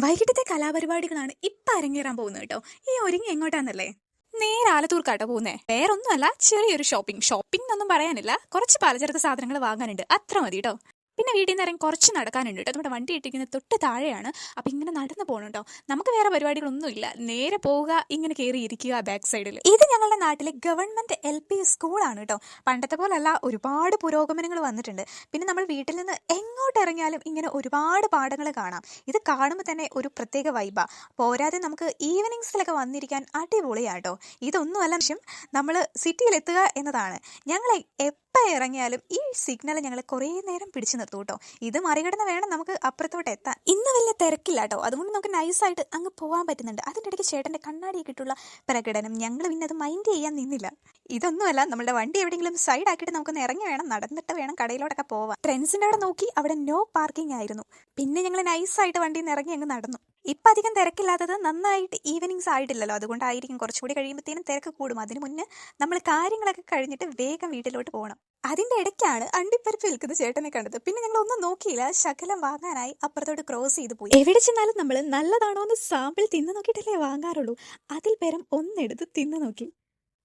വൈകിട്ടത്തെ കലാപരിപാടികളാണ് ഇപ്പൊ അരങ്ങേറാൻ പോകുന്നത് കേട്ടോ. ഈ ഒരുങ്ങി എങ്ങോട്ടാന്നല്ലേ? നേരെ ആലത്തൂർക്കാട്ടോ പോകുന്നേ. വേറൊന്നുമല്ല, ചെറിയൊരു ഷോപ്പിംഗ് എന്നൊന്നും പറയാനില്ല, കുറച്ച് പലചരക്ക് സാധനങ്ങൾ വാങ്ങാനുണ്ട്, അത്ര മതി കേട്ടോ. പിന്നെ വീട്ടിൽ നിന്ന് ഇറങ്ങി കുറച്ച് നടക്കാനുണ്ട് കേട്ടോ. നമ്മുടെ വണ്ടി ഇട്ടിരിക്കുന്നത് തൊട്ട് താഴെയാണ്. അപ്പം ഇങ്ങനെ നടന്നു പോകണം കേട്ടോ. നമുക്ക് വേറെ പരിപാടികളൊന്നുമില്ല, നേരെ പോവുക, ഇങ്ങനെ കയറി ഇരിക്കുക ബാക്ക് സൈഡിൽ. ഇത് ഞങ്ങളുടെ നാട്ടിലെ ഗവൺമെന്റ് LP സ്കൂളാണ് കേട്ടോ. പണ്ടത്തെ പോലല്ല, ഒരുപാട് പുരോഗമനങ്ങൾ വന്നിട്ടുണ്ട്. പിന്നെ നമ്മൾ വീട്ടിൽ നിന്ന് എങ്ങോട്ട് ഇറങ്ങിയാലും ഇങ്ങനെ ഒരുപാട് പാടങ്ങൾ കാണാം. ഇത് കാണുമ്പോൾ തന്നെ ഒരു പ്രത്യേക വൈബാ. പോരാതെ നമുക്ക് ഈവനിങ്സിലൊക്കെ വന്നിരിക്കാൻ അടിപൊളിയാട്ടോ. ഇതൊന്നുമല്ല ലക്ഷ്യം, നമ്മൾ സിറ്റിയിലെത്തുക എന്നതാണ്. ഞങ്ങൾ എപ്പോൾ ഇറങ്ങിയാലും ഈ സിഗ്നൽ ഞങ്ങൾ കുറേ നേരം പിടിച്ചു നിർത്തും കേട്ടോ. ഇത് മറികടന്ന് വേണം നമുക്ക് അപ്പുറത്തോട്ട് എത്താൻ. ഇന്ന് വലിയ തിരക്കില്ല കേട്ടോ, അതുകൊണ്ട് നമുക്ക് നൈസായിട്ട് അങ്ങ് പോകാൻ പറ്റുന്നുണ്ട്. അതിൻ്റെ ഇടയ്ക്ക് ചേട്ടൻ്റെ കണ്ണാടിയൊക്കെയിട്ടുള്ള പ്രകടനം, ഞങ്ങൾ പിന്നെ അത് മൈൻഡ് ചെയ്യാൻ നിന്നില്ല. ഇതൊന്നുമല്ല, നമ്മുടെ വണ്ടി എവിടെയെങ്കിലും സൈഡ് ആക്കിയിട്ട് നമുക്കൊന്ന് ഇറങ്ങി വേണം, നടന്നിട്ട് വേണം കടയിലോട്ടൊക്കെ പോവാൻ. ട്രെൻഡ്സിൻ്റെ അവിടെ നോക്കി, അവിടെ നോ പാർക്കിംഗ് ആയിരുന്നു. പിന്നെ ഞങ്ങൾ നൈസായിട്ട് വണ്ടിയിൽ നിന്ന് ഇറങ്ങി അങ്ങ് നടന്നു. ഇപ്പം അധികം തിരക്കില്ലാത്തത് നന്നായിട്ട് ഈവനിങ്സ് ആയിട്ടില്ലല്ലോ, അതുകൊണ്ടായിരിക്കും. കുറച്ചുകൂടി കഴിയുമ്പോഴത്തേനും തിരക്ക് കൂടും. അതിന് മുന്നേ നമ്മൾ കാര്യങ്ങളൊക്കെ കഴിഞ്ഞിട്ട് വേഗം വീട്ടിലോട്ട് പോകണം. അതിൻ്റെ ഇടയ്ക്കാണ് അണ്ടിപ്പരിപ്പ് വിൽക്കുന്ന ചേട്ടനെ കണ്ടത്. പിന്നെ ഞങ്ങൾ ഒന്നും നോക്കിയില്ല, ശകലം വാങ്ങാനായി അപ്പുറത്തോട്ട് ക്രോസ് ചെയ്ത് പോയി. എവിടെ ചെന്നാലും നമ്മൾ നല്ലതാണോ എന്ന് സാമ്പിൾ തിന്നു നോക്കിയിട്ടല്ലേ വാങ്ങാറുള്ളൂ. അതിൽ പേരം ഒന്നെടുത്ത് തിന്നു നോക്കി.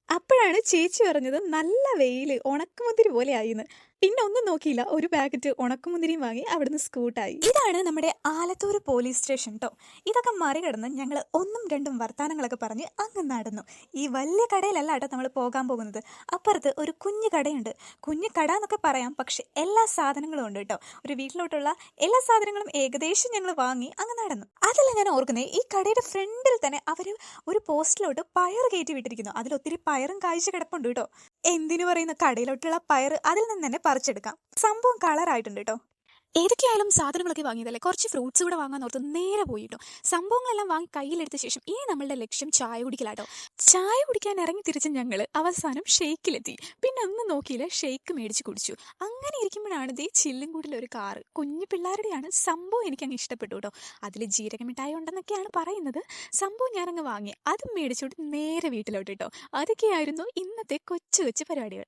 അപ്പോഴാണ് ചേച്ചി പറഞ്ഞത്, നല്ല വെയില്, ഉണക്കമുന്തിരി പോലെ ആയിന്ന്. പിന്നെ ഒന്നും നോക്കിയില്ല, ഒരു പാക്കറ്റ് ഉണക്കമുന്തിരിയും വാങ്ങി അവിടുന്ന് സ്കൂട്ടായി. ഇതാണ് നമ്മുടെ ആലത്തൂർ പോലീസ് സ്റ്റേഷൻ കേട്ടോ. ഇതൊക്കെ മറികടന്ന് ഞങ്ങൾ ഒന്നും രണ്ടും വർത്താനങ്ങളൊക്കെ പറഞ്ഞ് അങ്ങ് നടന്നു. ഈ വലിയ കടയിലല്ല കേട്ടോ നമ്മൾ പോകാൻ പോകുന്നത്. അപ്പുറത്ത് ഒരു കുഞ്ഞു കടയുണ്ട്. കുഞ്ഞു കട എന്നൊക്കെ പറയാം, പക്ഷെ എല്ലാ സാധനങ്ങളും ഉണ്ട് കേട്ടോ. ഒരു വീട്ടിലോട്ടുള്ള എല്ലാ സാധനങ്ങളും ഏകദേശം ഞങ്ങൾ വാങ്ങി അങ്ങ് നടന്നു. അതല്ല ഞാൻ ഓർക്കുന്നത്, ഈ കടയുടെ ഫ്രണ്ടിൽ തന്നെ അവർ ഒരു പോസ്റ്റിലോട്ട് പയർ കയറ്റി വിട്ടിരിക്കുന്നു. അതിലൊത്തിരി പയറും കാഴ്ച കിടപ്പുണ്ട് കേട്ടോ. എന്തിനു പറയുന്ന, കടയിലോട്ടുള്ള പയർ അതിൽ നിന്ന് തന്നെ പറിച്ചെടുക്കാം. സംഭവം കളറായിട്ടുണ്ട് കേട്ടോ. ഏതൊക്കെയായാലും സാധനങ്ങളൊക്കെ വാങ്ങിയതല്ലേ, കുറച്ച് ഫ്രൂട്ട്സ് കൂടെ വാങ്ങാൻ ഓർത്ത് നേരെ പോയി കേട്ടോ. സംഭവങ്ങളെല്ലാം വാങ്ങി കയ്യിലെടുത്ത ശേഷം ഇനി നമ്മളുടെ ലക്ഷ്യം ചായ കുടിക്കലാട്ടോ. ചായ കുടിക്കാൻ ഇറങ്ങി തിരിച്ച് ഞങ്ങൾ അവസാനം ഷെയ്ക്കിലെത്തി. പിന്നെ ഒന്നും നോക്കിയില്ല, ഷെയ്ക്ക് മേടിച്ച് കുടിച്ചു. അങ്ങനെ ഇരിക്കുമ്പോഴാണ് ദേ ചില്ലുംകൂടിൽ ഒരു കാറ്, കുഞ്ഞു പിള്ളേരുടെയാണ്. സംഭവം എനിക്കങ്ങ് ഇഷ്ടപ്പെട്ടു കേട്ടോ. അതിൽ ജീരകമിഠായി ഉണ്ടെന്നൊക്കെയാണ് പറയുന്നത്. സംഭവം ഞാനങ്ങ് വാങ്ങി, അതും മേടിച്ചോട്ട് നേരെ വീട്ടിലോട്ട് കേട്ടോ. അതൊക്കെയായിരുന്നു ഇന്നത്തെ കൊച്ചു കൊച്ചു പരിപാടികൾ.